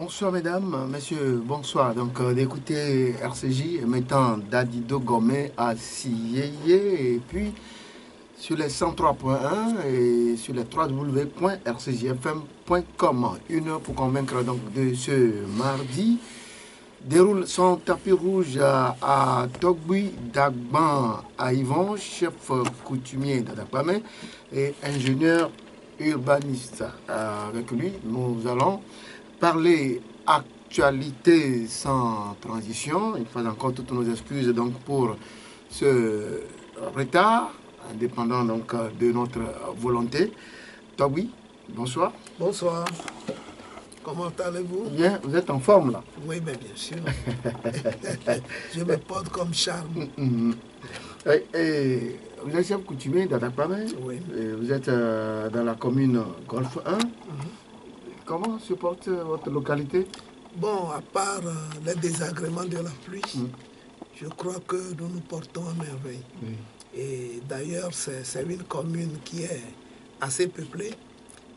Bonsoir mesdames, messieurs, bonsoir. Donc d'écouter RCJ mettant Dadido Gomé à Siyeye et puis sur les 103.1 et sur les www.rcjfm.com. Une heure pour convaincre donc de ce mardi. Déroule son tapis rouge à Togui Dagban à Yvon, chef coutumier d'Adapamé et ingénieur urbaniste. Avec lui, nous allons parler actualité sans transition. Il faut encore toutes nos excuses donc pour ce retard, indépendant donc de notre volonté. Togui, bonsoir. Bonsoir. Comment allez-vous? Bien, vous êtes en forme là? Oui, mais bien sûr. Je me porte comme charme. Et vous êtes chef coutumier d'Adapamé? Oui. Vous êtes dans la commune Golfe 1. Comment se porte votre localité? Bon, à part les désagréments de la pluie, je crois que nous nous portons à merveille. Oui. Et d'ailleurs, c'est une commune qui est assez peuplée,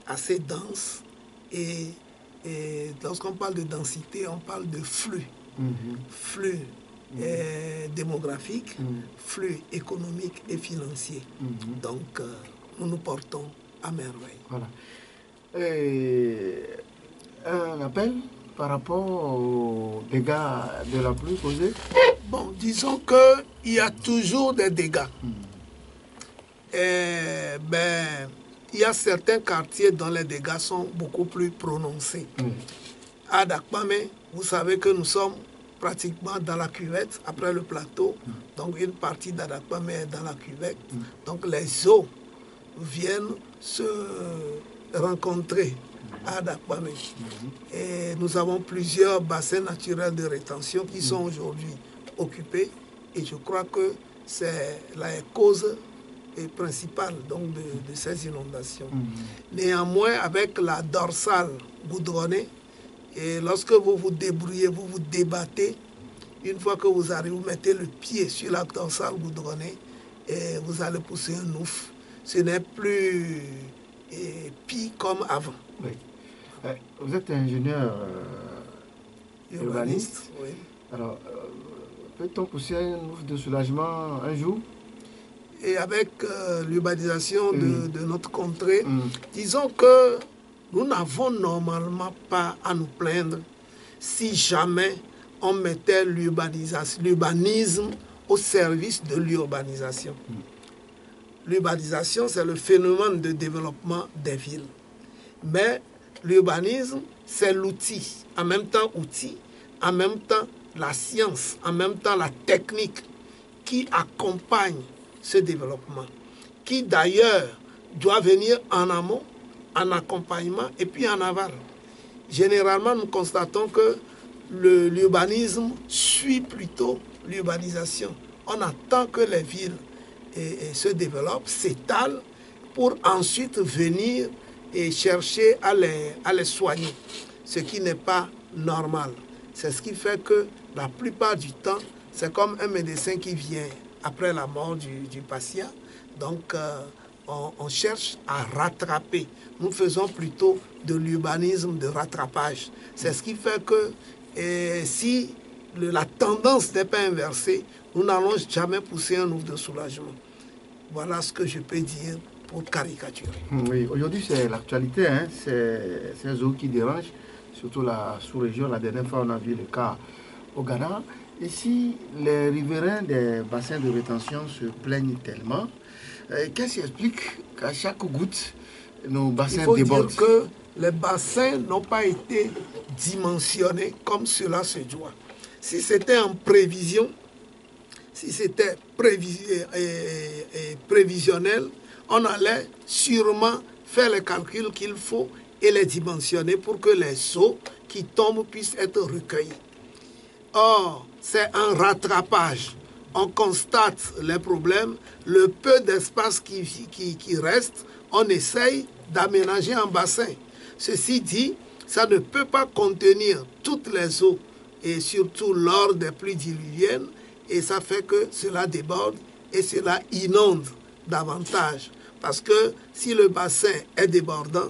assez dense. Et lorsqu'on parle de densité, on parle de flux. Flux démographique, flux économique et financier. Donc, nous nous portons à merveille. Voilà. Et un appel par rapport aux dégâts de la pluie causés? Bon, disons qu'il y a toujours des dégâts. Et, il y a certains quartiers dont les dégâts sont beaucoup plus prononcés. À Dakpamé, vous savez que nous sommes pratiquement dans la cuvette, après le plateau. Donc une partie d'Adakpamé est dans la cuvette. Donc les eaux viennent se rencontrer à Adakpamé. Et nous avons plusieurs bassins naturels de rétention qui sont aujourd'hui occupés. Et je crois que c'est la cause principale donc, de ces inondations. Néanmoins, avec la dorsale goudronnée, et lorsque vous vous débrouillez, vous vous débattez, une fois que vous arrivez, vous mettez le pied sur la dorsale goudronnée et vous allez pousser un ouf. Ce n'est plus pire comme avant. Oui. Vous êtes ingénieur urbaniste. Oui. Alors, peut-on pousser un ouf de soulagement un jour? Et avec l'urbanisation de notre contrée, disons que nous n'avons normalement pas à nous plaindre si jamais on mettait l'urbanisme au service de l'urbanisation. L'urbanisation, c'est le phénomène de développement des villes. Mais l'urbanisme, c'est l'outil, en même temps outil, en même temps la science, en même temps la technique qui accompagne ce développement, qui d'ailleurs doit venir en amont, en accompagnement et puis en aval. Généralement, nous constatons que l'urbanisme suit plutôt l'urbanisation. On attend que les villes se développent, s'étalent, pour ensuite venir et chercher à les soigner, ce qui n'est pas normal. C'est ce qui fait que la plupart du temps, c'est comme un médecin qui vient après la mort du patient. Donc, on cherche à rattraper. Nous faisons plutôt de l'urbanisme de rattrapage. C'est ce qui fait que si la tendance n'est pas inversée, nous n'allons jamais pousser un ouf de soulagement. Voilà ce que je peux dire pour caricaturer. Oui, aujourd'hui c'est l'actualité, hein? C'est ces eaux qui dérangent, surtout la sous-région. La dernière fois, on a vu le cas au Ghana. Ici, les riverains des bassins de rétention se plaignent tellement. Qu'est-ce qui explique qu'à chaque goutte, nos bassins débordent? Il faut dire que les bassins n'ont pas été dimensionnés comme cela se doit. Si c'était en prévision, si c'était prévisionnel, on allait sûrement faire les calculs qu'il faut et les dimensionner pour que les eaux qui tombent puissent être recueillies. Or, c'est un rattrapage. On constate les problèmes, le peu d'espace qui reste, on essaye d'aménager un bassin. Ceci dit, ça ne peut pas contenir toutes les eaux, et surtout lors des pluies diluviennes, et ça fait que cela déborde et cela inonde davantage. Parce que si le bassin est débordant,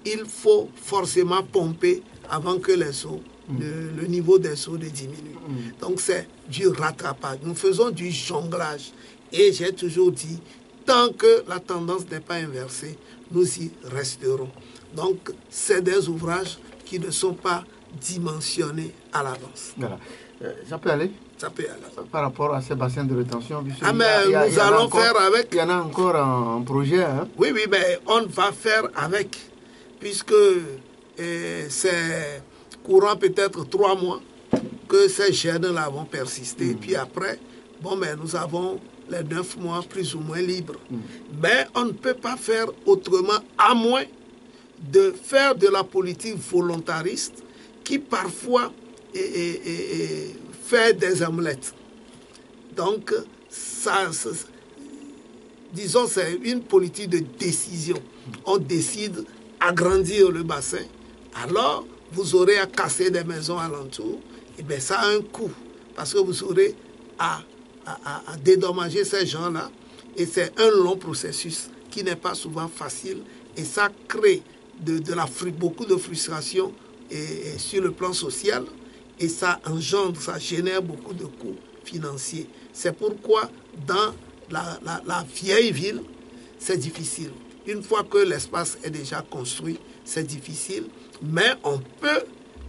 il faut forcément pomper avant que les eaux, le niveau des eaux ne diminue. Donc c'est du rattrapage. Nous faisons du jonglage. Et j'ai toujours dit, tant que la tendance n'est pas inversée, nous y resterons. Donc c'est des ouvrages qui ne sont pas dimensionnés à l'avance. Voilà. Ça peut aller? Ça peut aller. Par rapport à ces bassins de rétention, Ah, mais nous allons faire avec. Il y en a encore en projet. Hein? Oui, mais on va faire avec. Puisque c'est courant peut-être 3 mois que ces gènes-là vont persister. Puis après, nous avons les 9 mois plus ou moins libres. Mais on ne peut pas faire autrement, à moins de faire de la politique volontariste qui parfois fait des omelettes. Donc, disons, c'est une politique de décision. On décide agrandir le bassin, alors vous aurez à casser des maisons alentour. Et bien, ça a un coût, parce que vous aurez à dédommager ces gens-là. Et c'est un long processus qui n'est pas souvent facile. Et ça crée beaucoup de frustration et sur le plan social. Et ça engendre, ça génère beaucoup de coûts financiers. C'est pourquoi dans la vieille ville, c'est difficile. Une fois que l'espace est déjà construit, c'est difficile. Mais on peut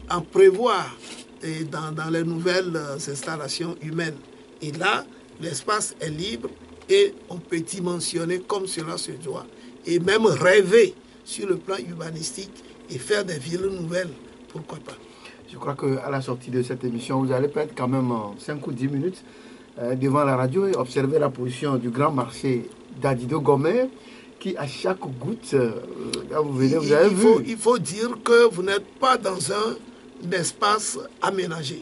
en prévoir dans les nouvelles installations humaines. Et là, l'espace est libre et on peut dimensionner comme cela se doit. Et même rêver sur le plan urbanistique et faire des villes nouvelles. Pourquoi pas? Je crois qu'à la sortie de cette émission, vous allez peut-être quand même 5 ou 10 minutes devant la radio et observer la position du grand marché d'Adido Gomé, qui à chaque goutte, là vous venez, vous avez vu. Il faut dire que vous n'êtes pas dans un espace aménagé.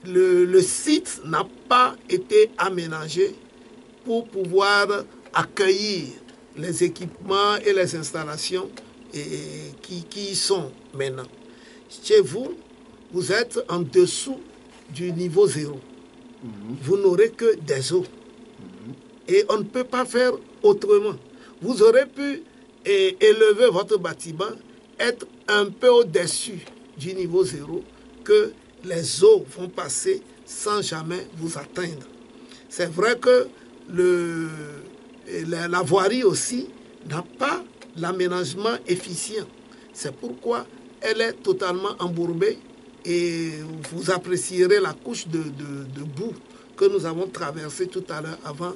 Le site n'a pas été aménagé pour pouvoir accueillir les équipements et les installations qui y sont maintenant. Chez vous, vous êtes en dessous du niveau 0. Vous n'aurez que des eaux. Et on ne peut pas faire autrement. Vous aurez pu élever votre bâtiment, être un peu au-dessus du niveau 0, que les eaux vont passer sans jamais vous atteindre. C'est vrai que la voirie aussi n'a pas l'aménagement efficient. C'est pourquoi elle est totalement embourbée et vous apprécierez la couche de boue que nous avons traversée tout à l'heure avant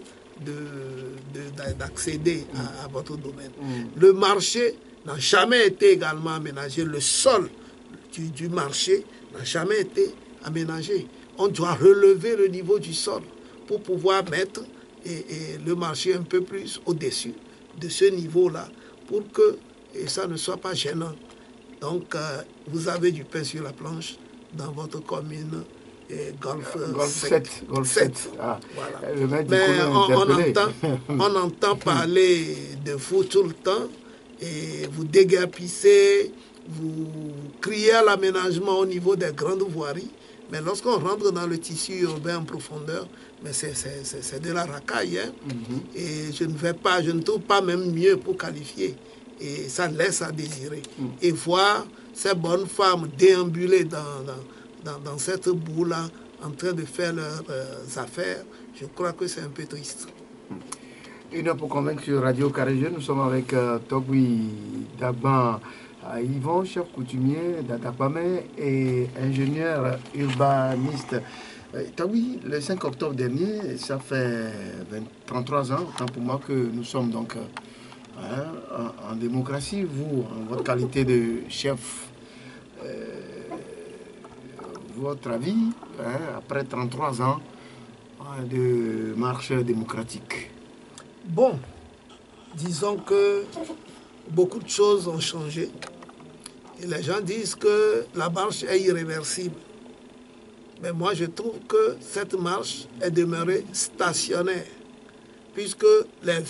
d'accéder à votre domaine. Le marché n'a jamais été également aménagé. Le sol du marché n'a jamais été aménagé. On doit relever le niveau du sol pour pouvoir mettre le marché un peu plus au-dessus de ce niveau-là pour que ça ne soit pas gênant. Donc, vous avez du pain sur la planche dans votre commune Golfe 7. Ah, voilà. Mais on entend parler de vous tout le temps et vous déguerpissez, vous criez à l'aménagement au niveau des grandes voiries. Mais lorsqu'on rentre dans le tissu urbain en profondeur, mais c'est de la racaille. Hein? Et je ne trouve pas même mieux pour qualifier. Et ça laisse à désirer. Et voir ces bonnes femmes déambuler dans cette boue-là, en train de faire leurs affaires, je crois que c'est un peu triste. Une heure pour convaincre sur Radio Carré. Nous sommes avec Togui Dagban Yvon, chef coutumier d'Adakbamé et ingénieur urbaniste. Togui, le 5 octobre dernier, ça fait 33 ans, autant pour moi, que nous sommes donc en démocratie. Vous, en votre qualité de chef, votre avis, après 33 ans de marche démocratique? Bon, disons que beaucoup de choses ont changé. Et les gens disent que la marche est irréversible. Mais moi, je trouve que cette marche est demeurée stationnaire, puisque les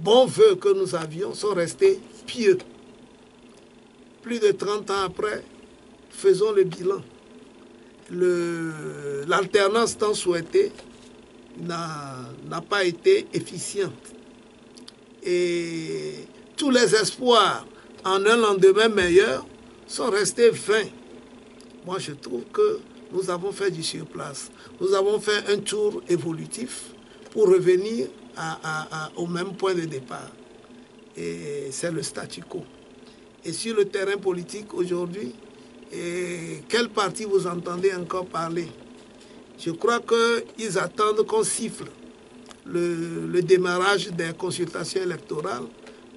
bons vœux que nous avions sont restés pieux. Plus de 30 ans après, faisons le bilan. L'alternance tant souhaitée n'a pas été efficiente. Et tous les espoirs en un lendemain meilleur sont restés vains. Moi, je trouve que nous avons fait du surplace. Nous avons fait un tour évolutif pour revenir au même point de départ. Et c'est le statu quo. Et sur le terrain politique aujourd'hui, quel parti vous entendez encore parler? Je crois qu'ils attendent qu'on siffle le démarrage des consultations électorales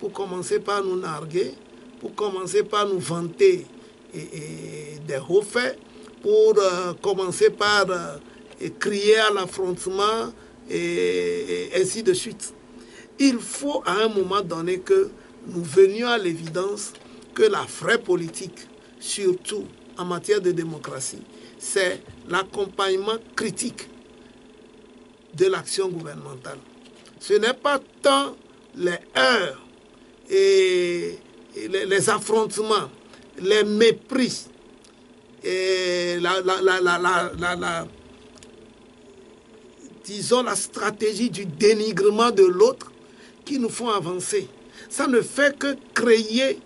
pour commencer par nous narguer, pour commencer par nous vanter des hauts faits, pour commencer par crier à l'affrontement et ainsi de suite. Il faut à un moment donné que nous venions à l'évidence que la vraie politique, surtout en matière de démocratie, c'est l'accompagnement critique de l'action gouvernementale. Ce n'est pas tant les heurts et les affrontements, les mépris et disons la stratégie du dénigrement de l'autre qui nous font avancer. Ça ne fait que créer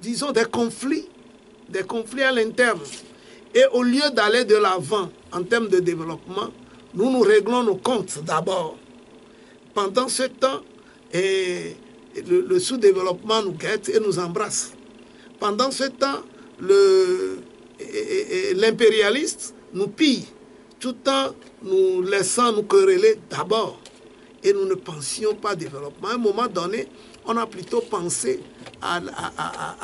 disons des conflits à l'interne. Et au lieu d'aller de l'avant en termes de développement, nous réglons nos comptes d'abord. Pendant ce temps, le sous-développement nous guette et nous embrasse. Pendant ce temps, l'impérialiste nous pille, tout en nous laissant nous quereller d'abord. Et nous ne pensions pas développement. À un moment donné, on a plutôt pensé à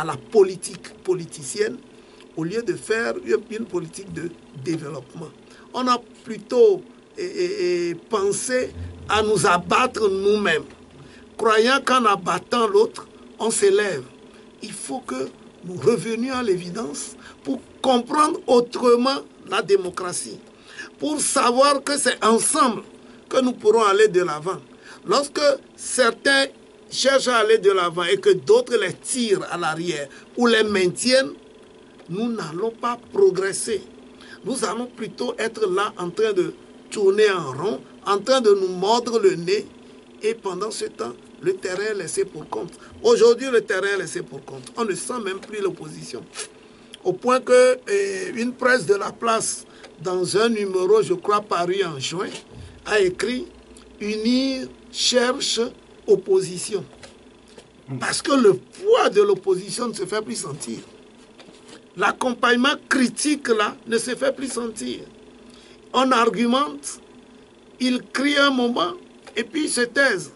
la politique politicienne au lieu de faire une politique de développement. On a plutôt pensé à nous abattre nous-mêmes, croyant qu'en abattant l'autre, on s'élève. Il faut que nous revenions à l'évidence pour comprendre autrement la démocratie, pour savoir que c'est ensemble que nous pourrons aller de l'avant. Lorsque certains cherchent à aller de l'avant et que d'autres les tirent à l'arrière ou les maintiennent, nous n'allons pas progresser. Nous allons plutôt être là en train de tourner en rond, en train de nous mordre le nez. Et pendant ce temps, le terrain est laissé pour compte. Aujourd'hui, le terrain est laissé pour compte. On ne sent même plus l'opposition. Au point qu'une presse de la place, dans un numéro, je crois, paru en juin, a écrit « Unir cherche opposition ». Parce que le poids de l'opposition ne se fait plus sentir. L'accompagnement critique, là, ne se fait plus sentir. On argumente, ils crient un moment, et puis ils se taisent.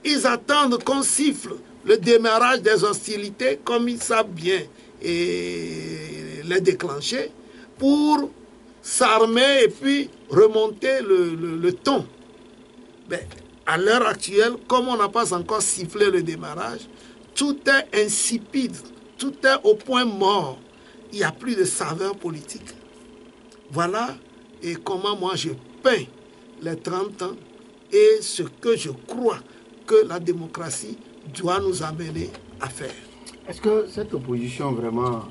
Ils attendent qu'on siffle le démarrage des hostilités, comme ils savent bien les déclencher, pour s'armer et puis remonter le ton. Mais à l'heure actuelle, comme on n'a pas encore sifflé le démarrage, tout est insipide, tout est au point mort. Il n'y a plus de saveur politique. Voilà et comment moi je peins les 30 ans et ce que je crois que la démocratie doit nous amener à faire. Est-ce que cette opposition vraiment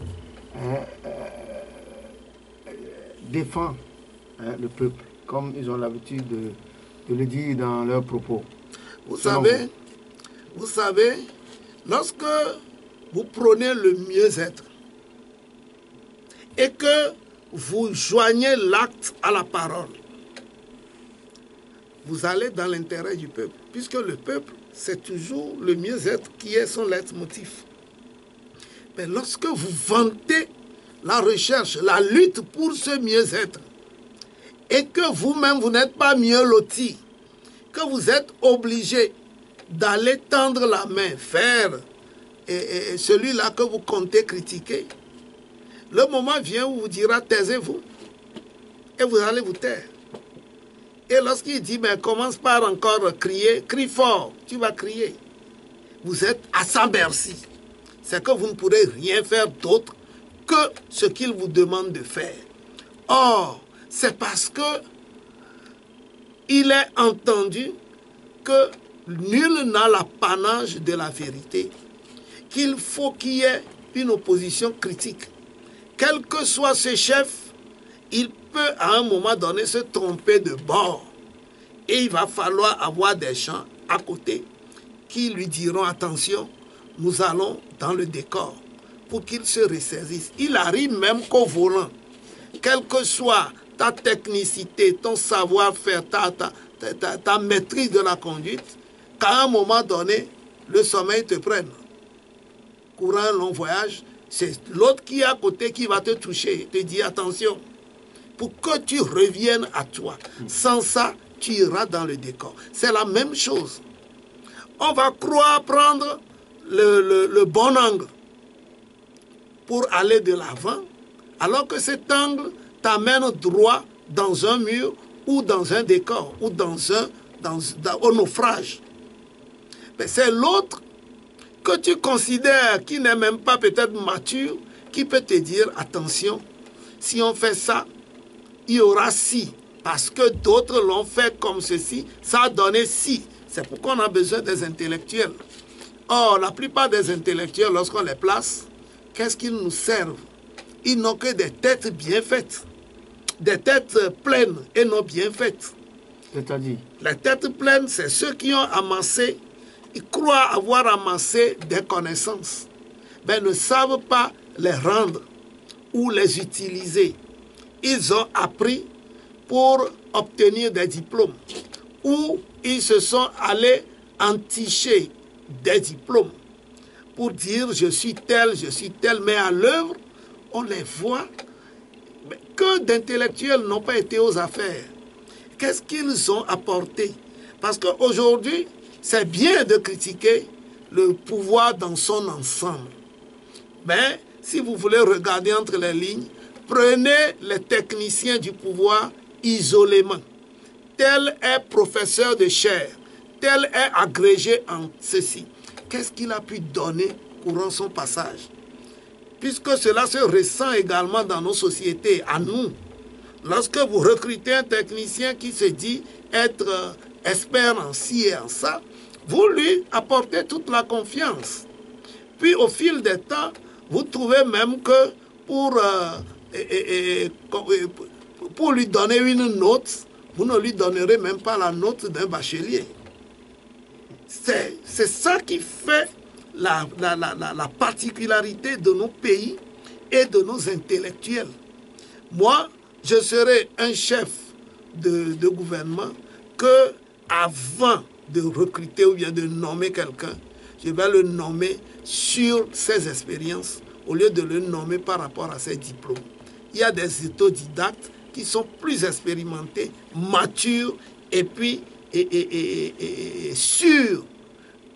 défend le peuple, comme ils ont l'habitude de le dire dans leurs propos? Vous savez, lorsque vous prenez le mieux-être et que vous joignez l'acte à la parole, vous allez dans l'intérêt du peuple, puisque le peuple, c'est toujours le mieux-être qui est son leitmotiv. Mais lorsque vous vantez la recherche, la lutte pour ce mieux-être, et que vous-même, vous n'êtes pas mieux loti, que vous êtes obligé d'aller tendre la main vers celui-là que vous comptez critiquer, le moment vient où vous dira taisez-vous et vous allez vous taire. Et lorsqu'il dit mais commence par encore crier, crie fort, tu vas crier. Vous êtes à sa merci. C'est que vous ne pourrez rien faire d'autre que ce qu'il vous demande de faire. Or, c'est parce que il est entendu que nul n'a l'apanage de la vérité, qu'il faut qu'il y ait une opposition critique. Quel que soit ce chef, il peut à un moment donné se tromper de bord. Et il va falloir avoir des gens à côté qui lui diront attention, nous allons dans le décor pour qu'il se ressaisisse. Il arrive même qu'au volant, quelle que soit ta technicité, ton savoir-faire, ta maîtrise de la conduite, qu'à un moment donné, le sommeil te prenne. Courant un long voyage, c'est l'autre qui est à côté qui va te toucher, te dire attention, pour que tu reviennes à toi. Sans ça, tu iras dans le décor. C'est la même chose. On va croire prendre le bon angle pour aller de l'avant, alors que cet angle t'amène droit dans un mur ou dans un décor ou au naufrage. Mais c'est l'autre que tu considères qui n'est même pas peut-être mature, qui peut te dire attention, si on fait ça, il y aura ci, parce que d'autres l'ont fait comme ceci, ça a donné ci. C'est pourquoi on a besoin des intellectuels. Or, la plupart des intellectuels, lorsqu'on les place, qu'est-ce qu'ils nous servent? Ils n'ont que des têtes bien faites, des têtes pleines et non bien faites. C'est-à-dire? Les têtes pleines, c'est ceux qui ont amassé, ils croient avoir amassé des connaissances, mais ne savent pas les rendre ou les utiliser. Ils ont appris pour obtenir des diplômes ou ils se sont allés enticher des diplômes pour dire je suis tel, mais à l'œuvre, on les voit. Mais que d'intellectuels n'ont pas été aux affaires. Qu'est-ce qu'ils ont apporté? Parce qu'aujourd'hui, c'est bien de critiquer le pouvoir dans son ensemble. Mais si vous voulez regarder entre les lignes, prenez les techniciens du pouvoir isolément. Tel est professeur de chaire, tel est agrégé en ceci. Qu'est-ce qu'il a pu donner courant son passage? Puisque cela se ressent également dans nos sociétés, à nous. Lorsque vous recrutez un technicien qui se dit être expert en ci et en ça, vous lui apportez toute la confiance. Puis au fil des temps, vous trouvez même que pour lui donner une note, vous ne lui donnerez même pas la note d'un bachelier. C'est ça qui fait la particularité de nos pays et de nos intellectuels. Moi, je serai un chef de gouvernement que, avant de recruter ou bien de nommer quelqu'un, je vais le nommer sur ses expériences au lieu de le nommer par rapport à ses diplômes. Il y a des autodidactes qui sont plus expérimentés, matures et puis sûrs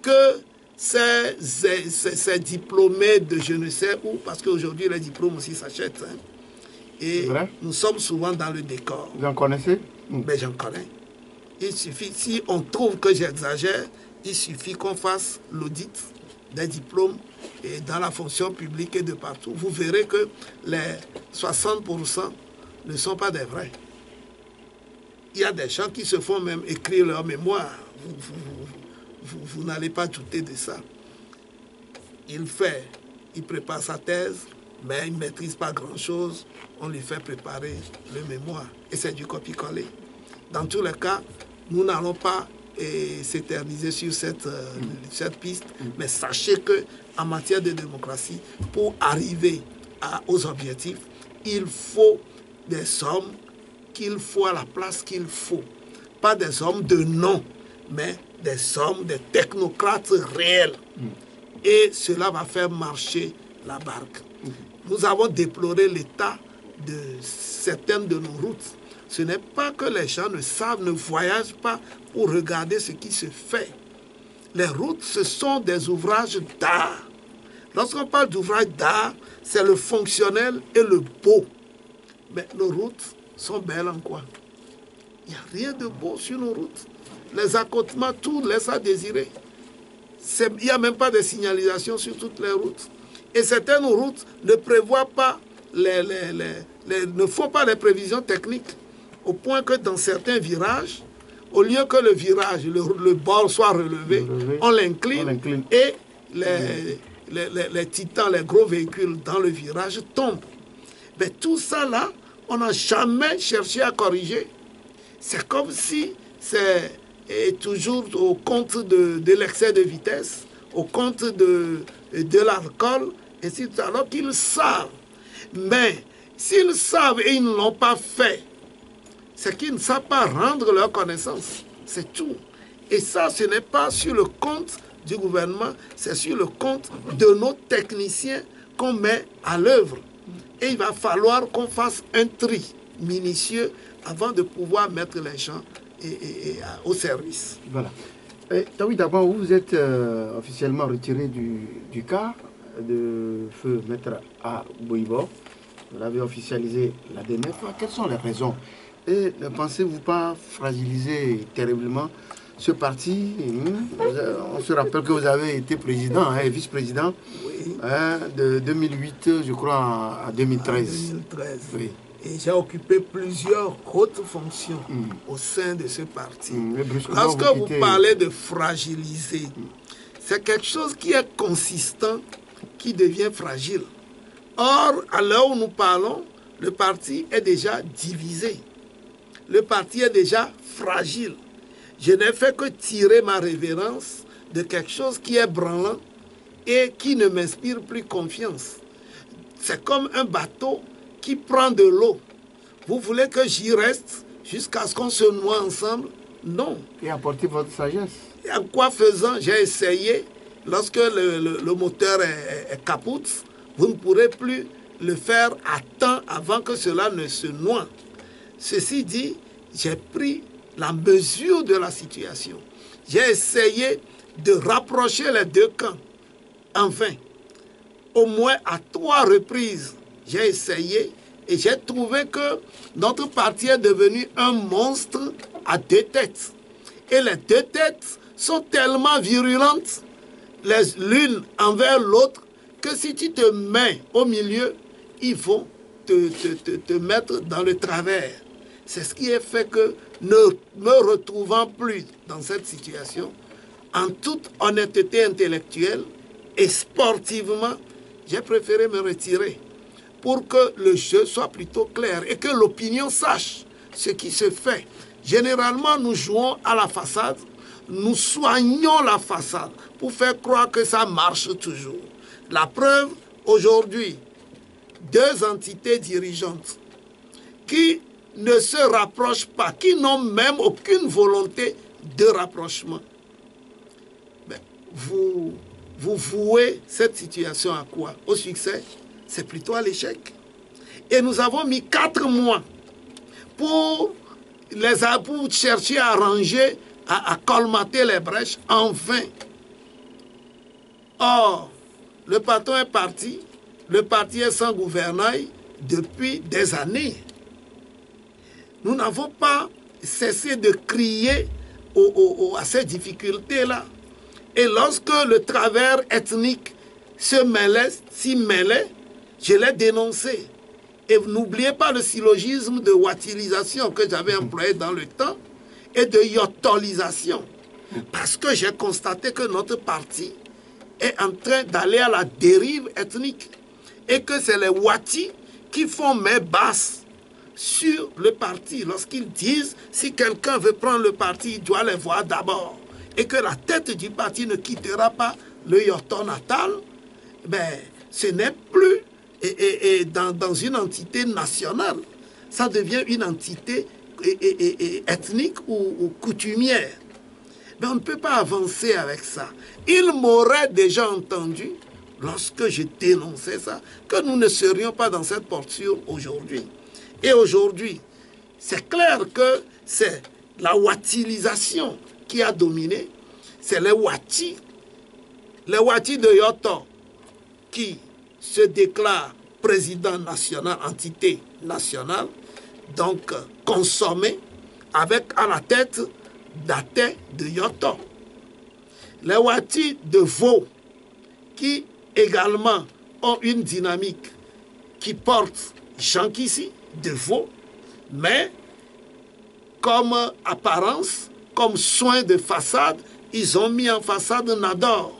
que ces diplômés de je ne sais où, parce qu'aujourd'hui les diplômes aussi s'achètent. Hein. Et nous sommes souvent dans le décor. Vous en connaissez? Mais j'en connais. Il suffit, si on trouve que j'exagère, il suffit qu'on fasse l'audit des diplômes et dans la fonction publique et de partout. Vous verrez que les 60% ne sont pas des vrais. Il y a des gens qui se font même écrire leur mémoire. Vous n'allez pas douter de ça. Il prépare sa thèse, mais il ne maîtrise pas grand-chose. On lui fait préparer le mémoire. Et c'est du copier-coller. Dans tous les cas, nous n'allons pas s'éterniser sur cette piste, mais sachez qu'en matière de démocratie, pour arriver aux objectifs, il faut des hommes qu'il faut à la place qu'il faut. Pas des hommes de nom, mais des hommes, des technocrates réels. Et cela va faire marcher la barque. Nous avons déploré l'état de certaines de nos routes. Ce n'est pas que les gens ne savent, ne voyagent pas pour regarder ce qui se fait. Les routes, ce sont des ouvrages d'art. Lorsqu'on parle d'ouvrages d'art, c'est le fonctionnel et le beau. Mais nos routes sont belles en quoi? Il n'y a rien de beau sur nos routes. Les accotements, tout laisse à désirer. Il n'y a même pas de signalisation sur toutes les routes. Et certaines routes ne prévoient pas, ne font pas les prévisions techniques. Au point que dans certains virages, au lieu que le virage, le bord soit relevé, on l'incline et les titans, les gros véhicules dans le virage tombent. Mais tout ça là, on n'a jamais cherché à corriger. C'est comme si c'est toujours au compte de l'excès de vitesse. au compte de l'alcool, et c'est alors qu'ils savent. Mais s'ils savent et ils ne l'ont pas fait, c'est qu'ils ne savent pas rendre leur connaissance. C'est tout. Et ça, ce n'est pas sur le compte du gouvernement, c'est sur le compte de nos techniciens qu'on met à l'œuvre. Et il va falloir qu'on fasse un tri minutieux avant de pouvoir mettre les gens au service. Voilà. Taoui Dagban, vous êtes officiellement retiré du CAR de feu Maître A. Boibo. Vous l'avez officialisé la dernière fois. Quelles sont les raisons? Et ne pensez-vous pas fragiliser terriblement ce parti? On se rappelle que vous avez été président et vice-président de 2008, je crois, à 2013. 2013. Oui. Et j'ai occupé plusieurs hautes fonctions au sein de ce parti. Lorsque vous parlez de fragiliser, c'est quelque chose qui est consistant, qui devient fragile. Or, à l'heure où nous parlons, le parti est déjà divisé. Le parti est déjà fragile. Je n'ai fait que tirer ma révérence de quelque chose qui est branlant et qui ne m'inspire plus confiance. C'est comme un bateau qui prend de l'eau. Vous voulez que j'y reste jusqu'à ce qu'on se noie ensemble? Non. Et apporter votre sagesse. Et en quoi faisant, j'ai essayé, lorsque le moteur est capote, vous ne pourrez plus le faire à temps avant que cela ne se noie. Ceci dit, j'ai pris la mesure de la situation. J'ai essayé de rapprocher les deux camps. En vain. Au moins à 3 reprises, j'ai essayé et j'ai trouvé que notre parti est devenu un monstre à 2 têtes. Et les 2 têtes sont tellement virulentes l'une envers l'autre que si tu te mets au milieu, ils vont te mettre dans le travers. C'est ce qui a fait que, ne me retrouvant plus dans cette situation, en toute honnêteté intellectuelle et sportivement, j'ai préféré me retirer pour que le jeu soit plutôt clair et que l'opinion sache ce qui se fait. Généralement, nous jouons à la façade, nous soignons la façade pour faire croire que ça marche toujours. La preuve, aujourd'hui, 2 entités dirigeantes qui ne se rapprochent pas, qui n'ont même aucune volonté de rapprochement. Mais vous vouez cette situation à quoi? Au succès? C'est plutôt à l'échec. Et nous avons mis 4 mois pour chercher à arranger, à colmater les brèches, en vain. Or, le patron est parti, le parti est sans gouvernail depuis des années. Nous n'avons pas cessé de crier à ces difficultés-là. Et lorsque le travers ethnique s'y mêlait, je l'ai dénoncé. Et n'oubliez pas le syllogisme de watilisation que j'avais employé dans le temps et de yotolisation. Parce que j'ai constaté que notre parti est en train d'aller à la dérive ethnique. Et que c'est les Wati qui font main basse sur le parti. Lorsqu'ils disent, si quelqu'un veut prendre le parti, il doit les voir d'abord. Et que la tête du parti ne quittera pas le Yoto natal, ben, ce n'est plus dans une entité nationale. Ça devient une entité ethnique ou coutumière. Mais on ne peut pas avancer avec ça. Il m'aurait déjà entendu, lorsque je dénonçais ça, que nous ne serions pas dans cette posture aujourd'hui. Et aujourd'hui, c'est clair que c'est la watilisation qui a dominé. C'est les Wati de Yoto qui se déclarent président national, entité nationale, donc consommé, avec à la tête Daté de Yoto. Les Wati de Vaud, qui également ont une dynamique qui porte Jean-Kissi de Vaud, mais comme apparence, comme soin de façade, ils ont mis en façade Nador.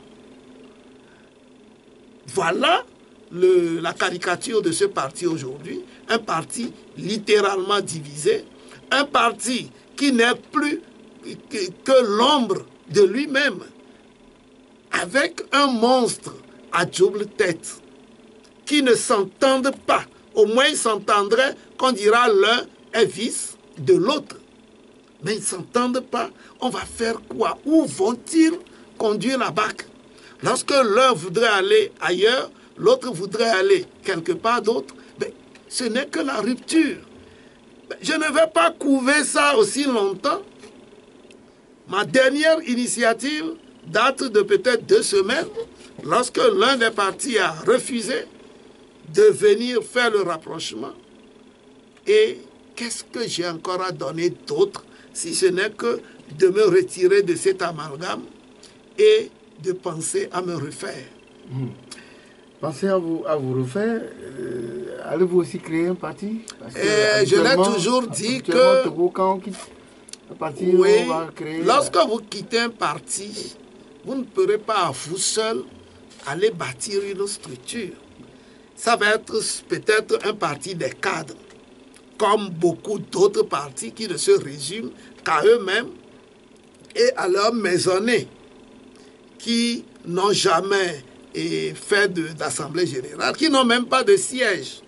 Voilà la caricature de ce parti aujourd'hui, un parti littéralement divisé, un parti qui n'est plus que l'ombre de lui-même, avec un monstre à double tête qui ne s'entendent pas. Au moins, ils s'entendraient qu'on dira l'un est fils de l'autre. Mais ils ne s'entendent pas. On va faire quoi? Où vont-ils conduire la barque? Lorsque l'un voudrait aller ailleurs, l'autre voudrait aller quelque part d'autre, mais ce n'est que la rupture. Je ne vais pas couver ça aussi longtemps. Ma dernière initiative date de peut-être 2 semaines, lorsque l'un des partis a refusé de venir faire le rapprochement. Et qu'est-ce que j'ai encore à donner d'autre, si ce n'est que de me retirer de cet amalgame et de penser à me refaire. Pensez à vous refaire. Allez-vous aussi créer un parti? Parce que je l'ai toujours dit que... Quand on quitte un parti, oui, on va créer... Lorsque vous quittez un parti, vous ne pourrez pas à vous seul aller bâtir une structure. Ça va être peut-être un parti des cadres, comme beaucoup d'autres partis qui ne se résument qu'à eux-mêmes et à leurs maisonnées, qui n'ont jamais fait d'assemblée générale, qui n'ont même pas de siège.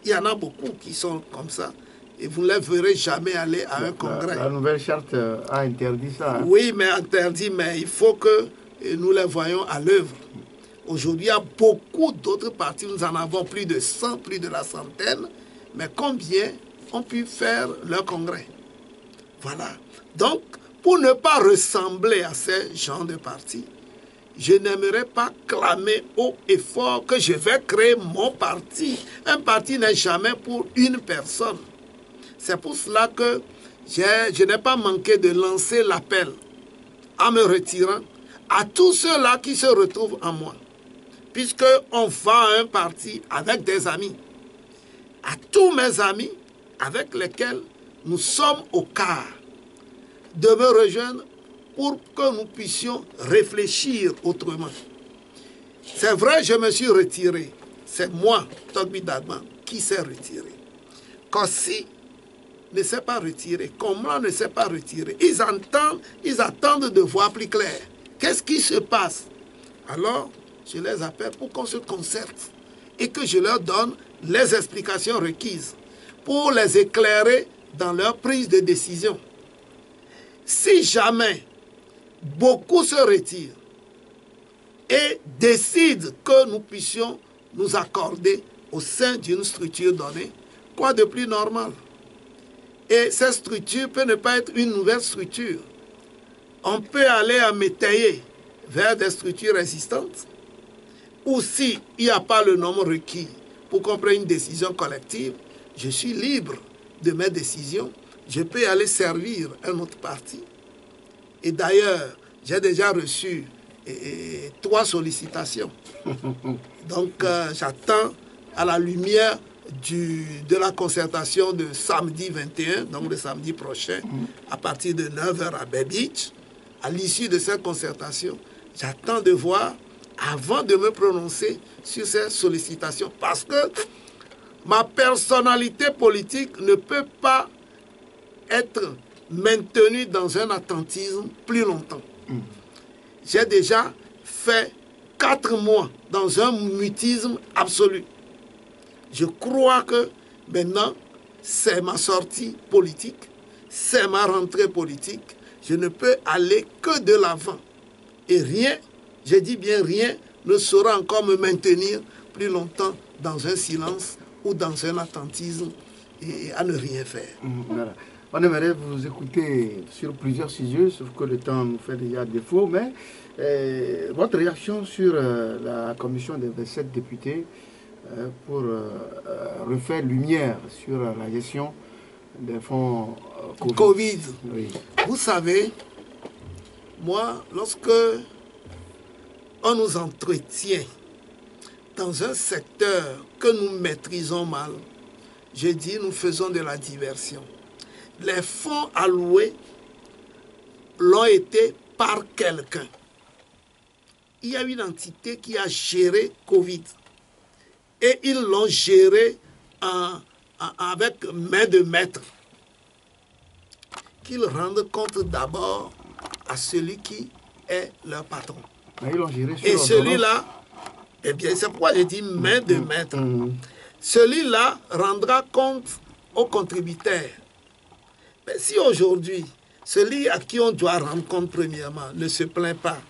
Il y en a beaucoup qui sont comme ça. Et vous ne les verrez jamais aller à un congrès. La nouvelle charte a interdit ça. Hein? Oui, mais interdit, mais il faut que nous les voyons à l'œuvre. Aujourd'hui, il y a beaucoup d'autres partis. Nous en avons plus de 100, plus de la centaine. Mais combien ont pu faire leur congrès? Voilà. Donc, pour ne pas ressembler à ces gens de partis, je n'aimerais pas clamer haut et fort que je vais créer mon parti. Un parti n'est jamais pour une personne. C'est pour cela que je n'ai pas manqué de lancer l'appel en me retirant à tous ceux-là qui se retrouvent en moi. Puisqu'on va à un parti avec des amis. À tous mes amis avec lesquels nous sommes au quart de me rejoindre pour que nous puissions réfléchir autrement. C'est vrai, je me suis retiré. C'est moi, Togbi Dagban, qui s'est retiré. Kossi ne s'est pas retiré. Comment ne s'est pas retiré? Ils attendent de voir plus clair. Qu'est-ce qui se passe? Alors, je les appelle pour qu'on se concerte et que je leur donne les explications requises pour les éclairer dans leur prise de décision. Si jamais beaucoup se retirent et décident que nous puissions nous accorder au sein d'une structure donnée, quoi de plus normal? Et cette structure peut ne pas être une nouvelle structure. On peut aller à m'étayer vers des structures existantes, ou s'il n'y a pas le nombre requis pour qu'on prenne une décision collective, je suis libre de mes décisions. Je peux aller servir un autre parti. Et d'ailleurs, j'ai déjà reçu 3 sollicitations. Donc, j'attends à la lumière de la concertation de samedi 21, donc le samedi prochain, à partir de 9h à Bay Beach. À l'issue de cette concertation, j'attends de voir avant de me prononcer sur ces sollicitations. Parce que ma personnalité politique ne peut pas être maintenue dans un attentisme plus longtemps. J'ai déjà fait 4 mois dans un mutisme absolu. Je crois que maintenant, c'est ma sortie politique, c'est ma rentrée politique. Je ne peux aller que de l'avant. Et rien, je dis bien rien, ne saura encore me maintenir plus longtemps dans un silence ou dans un attentisme et à ne rien faire. Voilà. On aimerait vous écouter sur plusieurs sujets, sauf que le temps nous fait déjà défaut, mais votre réaction sur la commission des 27 députés pour refaire lumière sur la gestion des fonds Covid. Oui. Vous savez, moi, lorsque on nous entretient dans un secteur que nous maîtrisons mal, je dis nous faisons de la diversion. Les fonds alloués l'ont été par quelqu'un. Il y a une entité qui a géré Covid. Et ils l'ont géré avec main de maître. Qu'ils rendent compte d'abord à celui qui est leur patron. Mais ils l'ont géré sur Et ordonnance. celui-là, eh bien, c'est pourquoi j'ai dit main de maître. Celui-là rendra compte aux contributeurs. Mais si aujourd'hui, celui à qui on doit rendre compte premièrement ne se plaint pas,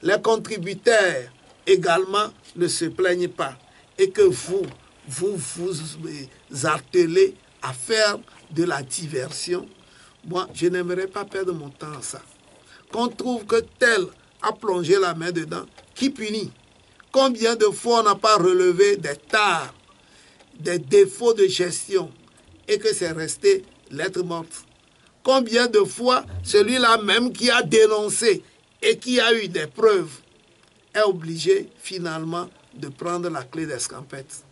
les contributeurs également ne se plaignent pas, et que vous attelez à faire de la diversion, moi, je n'aimerais pas perdre mon temps à ça. Qu'on trouve que tel a plongé la main dedans, qui punit? Combien de fois on n'a pas relevé des tares, des défauts de gestion, et que c'est resté lettre morte? Combien de fois celui-là même qui a dénoncé et qui a eu des preuves est obligé finalement de prendre la clé d'escampette?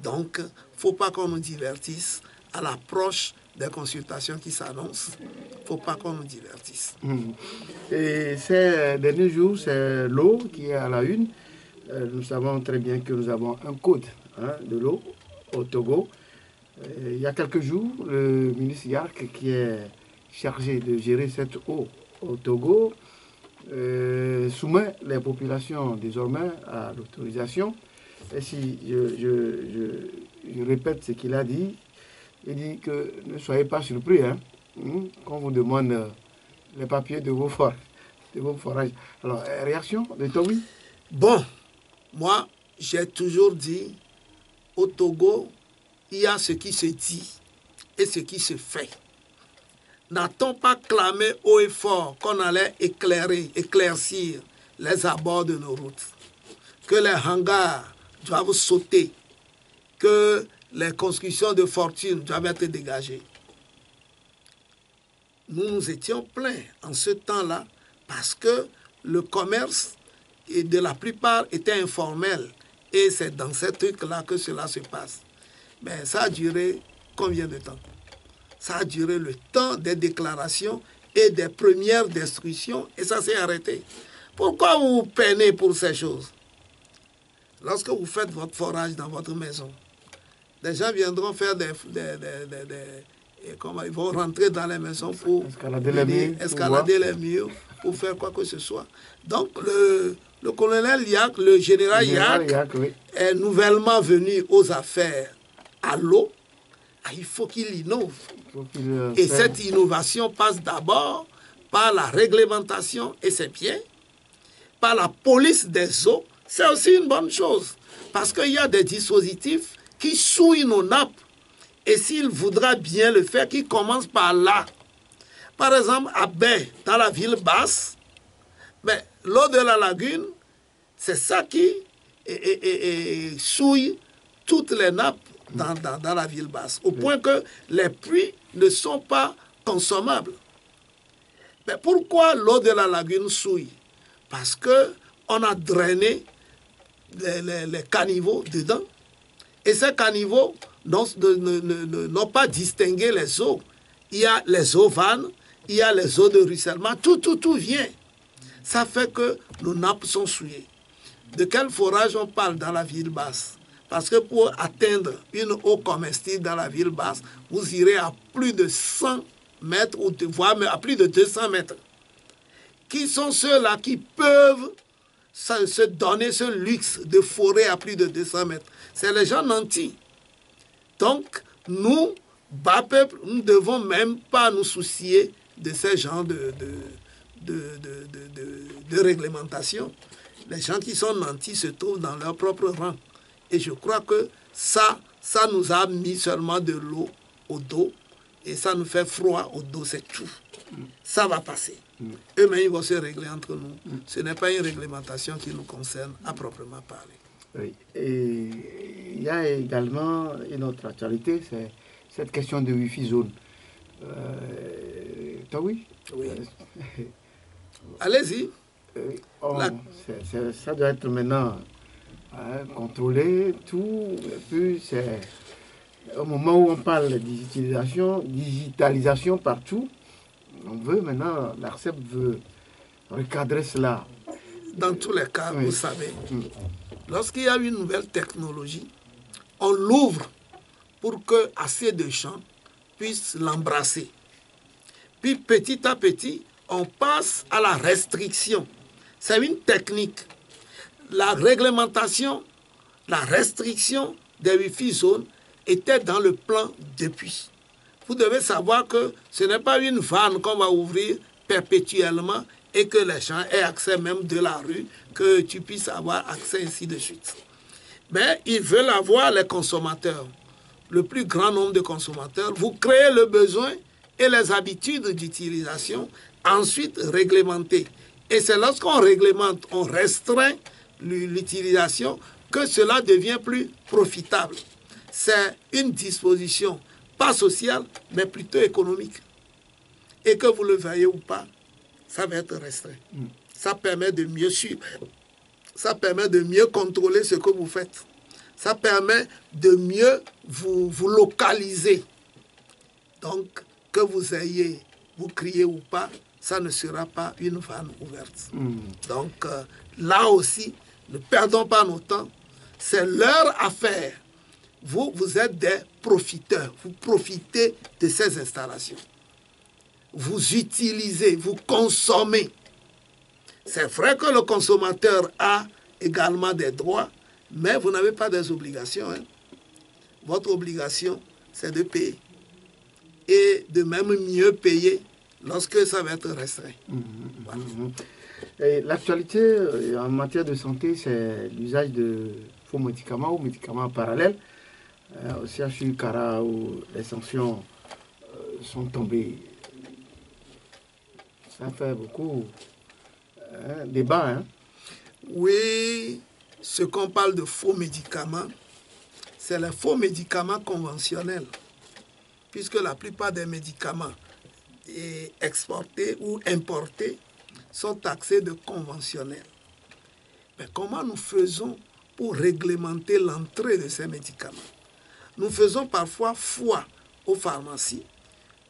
Donc, il ne faut pas qu'on nous divertisse à l'approche des consultations qui s'annoncent. Il ne faut pas qu'on nous divertisse. Et ces derniers jours, c'est l'eau qui est à la une. Nous savons très bien que nous avons un code de l'eau au Togo. Il y a quelques jours, le ministre Yark, qui est chargé de gérer cette eau au Togo, soumet les populations désormais à l'autorisation. Et si je répète ce qu'il a dit, il dit que ne soyez pas surpris qu'on vous demande les papiers de vos forages. Alors, réaction de Togo? Bon, moi, j'ai toujours dit, au Togo, il y a ce qui se dit et ce qui se fait. N'a-t-on pas clamé haut et fort qu'on allait éclaircir les abords de nos routes, que les hangars doivent sauter, que les constructions de fortune doivent être dégagées? Nous nous étions plaints en ce temps-là parce que le commerce de la plupart était informel et c'est dans ces trucs-là que cela se passe. Mais ça a duré combien de temps? Ça a duré le temps des déclarations et des premières destructions et ça s'est arrêté. Pourquoi vous peinez pour ces choses? Lorsque vous faites votre forage dans votre maison, les gens viendront faire ils vont rentrer dans les maisons pour escalader les murs, pour faire quoi que ce soit. Donc le colonel Yak, le général Yak, oui, est nouvellement venu aux affaires à l'eau. Il faut qu'il innove. Et cette innovation passe d'abord par la réglementation, et c'est bien, par la police des eaux. C'est aussi une bonne chose, parce qu'il y a des dispositifs qui souillent nos nappes. Et s'il voudra bien le faire, qu'il commence par là. Par exemple, à Baie, dans la ville basse, mais l'eau de la lagune, c'est ça qui souille toutes les nappes dans la ville basse, au point que les puits ne sont pas consommables. Mais pourquoi l'eau de la lagune souille? Parce qu'on a drainé les caniveaux dedans. Et ces caniveaux n'ont pas distingué les eaux. Il y a les eaux vannes, il y a les eaux de ruissellement, tout vient. Ça fait que nos nappes sont souillées. De quel forage on parle dans la ville basse? Parce que pour atteindre une eau comestible dans la ville basse, vous irez à plus de 100 mètres, voire à plus de 200 mètres. Qui sont ceux-là qui peuvent se donner ce luxe de forêt à plus de 200 mètres? C'est les gens nantis. Donc, nous, bas peuple, nous ne devons même pas nous soucier de ces genres de réglementation. Les gens qui sont nantis se trouvent dans leur propre rang. Et je crois que ça nous a mis seulement de l'eau au dos et ça nous fait froid au dos, c'est tout. Ça va passer. Eux-mêmes, ils vont se régler entre nous. Ce n'est pas une réglementation qui nous concerne à proprement parler. Oui. Et il y a également une autre actualité, c'est cette question de Wi-Fi zone. Toi, oui? Oui. Allez-y. Ça doit être maintenant contrôlé, tout. Et puis, c'est au moment où on parle de digitalisation partout, on veut maintenant, l'ARCEP veut recadrer cela. Dans tous les cas, vous savez, lorsqu'il y a une nouvelle technologie, on l'ouvre pour que assez de gens puissent l'embrasser. Puis petit à petit, on passe à la restriction. C'est une technique. La réglementation, la restriction des Wi-Fi zones était dans le plan depuis. Vous devez savoir que ce n'est pas une vanne qu'on va ouvrir perpétuellement et que les gens aient accès même de la rue, que tu puisses avoir accès ainsi de suite. Mais ils veulent avoir les consommateurs, le plus grand nombre de consommateurs. Vous créez le besoin et les habitudes d'utilisation, ensuite réglementer. Et c'est lorsqu'on réglemente, on restreint l'utilisation, que cela devient plus profitable. C'est une disposition, pas sociale, mais plutôt économique. Et que vous le veuillez ou pas, ça va être restreint. Ça permet de mieux suivre. Ça permet de mieux contrôler ce que vous faites. Ça permet de mieux vous localiser. Donc, que vous criez ou pas, ça ne sera pas une vanne ouverte. Donc, là aussi, ne perdons pas nos temps. C'est leur affaire. Vous êtes des profiteurs. Vous profitez de ces installations. Vous utilisez, vous consommez. C'est vrai que le consommateur a également des droits, mais vous n'avez pas des obligations. Hein. Votre obligation, c'est de payer. Et de même mieux payer lorsque ça va être restreint. Voilà. L'actualité en matière de santé, c'est l'usage de faux médicaments ou médicaments parallèles. Au CHU Kara, où les sanctions sont tombées. Ça fait beaucoup débat. Hein? Oui, ce qu'on parle de faux médicaments, c'est les faux médicaments conventionnels. Puisque la plupart des médicaments exportés ou importés sont taxés de conventionnels. Mais comment nous faisons pour réglementer l'entrée de ces médicaments? Nous faisons parfois foi aux pharmacies.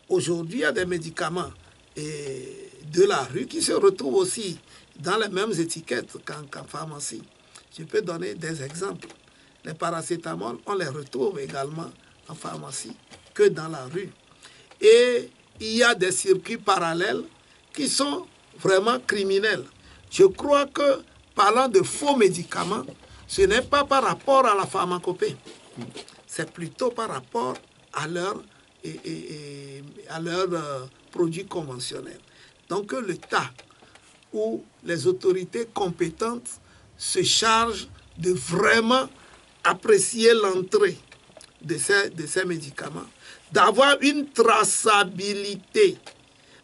Aujourd'hui, il y a des médicaments de la rue qui se retrouvent aussi dans les mêmes étiquettes qu'en pharmacie. Je peux donner des exemples. Les paracétamol, on les retrouve également en pharmacie que dans la rue. Et il y a des circuits parallèles qui sont vraiment criminels. Je crois que, parlant de faux médicaments, ce n'est pas par rapport à la pharmacopée. C'est plutôt par rapport à leurs produits conventionnels. Donc l'État ou les autorités compétentes se chargent de vraiment apprécier l'entrée de ces médicaments, d'avoir une traçabilité.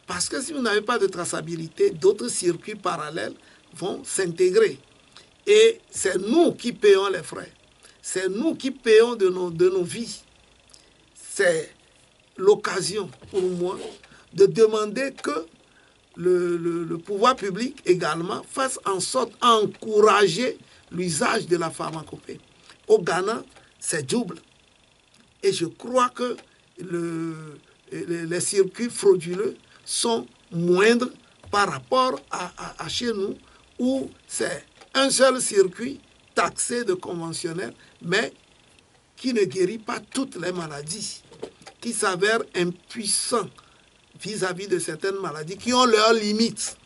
Parce que si vous n'avez pas de traçabilité, d'autres circuits parallèles vont s'intégrer. Et c'est nous qui payons les frais. C'est nous qui payons de nos vies. C'est l'occasion pour moi de demander que le pouvoir public également fasse en sorte d'encourager l'usage de la pharmacopée. Au Ghana, c'est double. Et je crois que les circuits frauduleux sont moindres par rapport à chez nous, où c'est un seul circuit taxé de conventionnel, mais qui ne guérit pas toutes les maladies, qui s'avèrent impuissants vis-à-vis de certaines maladies qui ont leurs limites.